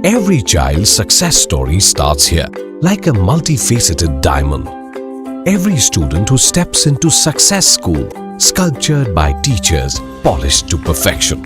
Every child's success story starts here, like a multifaceted diamond. Every student who steps into Success School, sculptured by teachers, polished to perfection.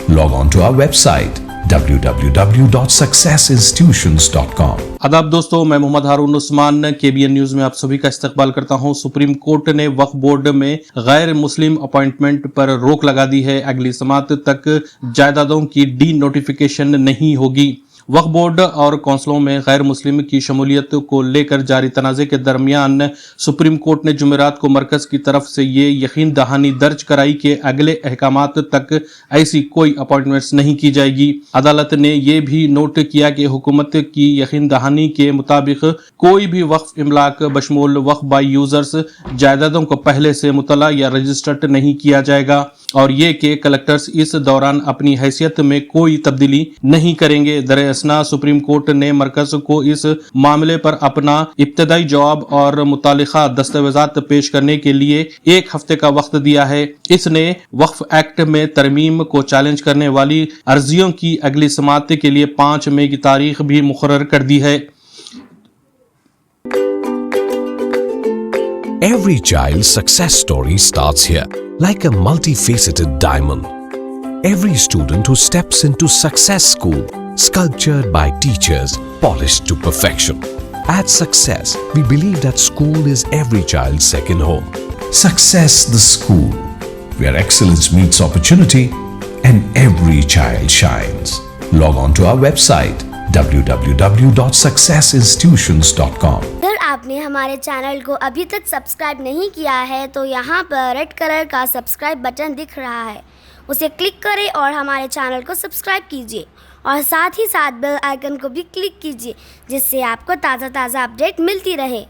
Log on to our website www.successinstitutions.com. आदाब दोस्तों, मैं मोहम्मद हारून Usman KBN news में आप सभी का इस्तकबाल करता हूं। सुप्रीम कोर्ट ने वक्फ बोर्ड में गैर मुस्लिम अपॉइंटमेंट पर रोक लगा दी है। अगली समात तक जायदादों की डी नोटिफिकेशन नहीं होगी। वक्फ बोर्ड और कौंसलों में गैर मुस्लिम की शमूलियत को लेकर जारी तनाज़े के दरमियान सुप्रीम कोर्ट ने जुमेरात को मरकज की तरफ से ये यकीन दहानी दर्ज कराई कि अगले अहकामात तक ऐसी कोई अपॉइंटमेंट्स नहीं की जाएगी। अदालत ने यह भी नोट किया कि हुकूमत की यकीन दहानी के मुताबिक कोई भी वक्फ इमलाक बशमूल वक्फ बाई यूजर्स जायदादों को पहले से मुतला या रजिस्टर्ड नहीं किया जाएगा और ये कि कलेक्टर्स इस दौरान अपनी हैसियत में कोई तब्दीली नहीं करेंगे। दरअसल सुप्रीम कोर्ट ने मरकज को इस मामले पर अपना इब्तदाई जवाब और मुतालिका दस्तावेजात पेश करने के लिए 1 हफ्ते का वक्त दिया है। इसने वक्फ एक्ट में तरमीम को चैलेंज करने वाली अर्जियों की अगली समाअत के लिए 5 मई की तारीख भी मुकर्रर कर दी है। Every child's success story starts here, like a multifaceted diamond. Every student who steps into Success School, sculptured by teachers, polished to perfection. At Success, we believe that school is every child's second home. Success the School, where excellence meets opportunity and every child shines. Log on to our website www.successinstitutions.com. अगर आपने हमारे channel को अभी तक subscribe नहीं किया है तो यहाँ पर रेड कलर का सब्सक्राइब बटन दिख रहा है, उसे क्लिक करें और हमारे चैनल को सब्सक्राइब कीजिए और साथ ही साथ बेल आइकन को भी क्लिक कीजिए जिससे आपको ताज़ा अपडेट मिलती रहे।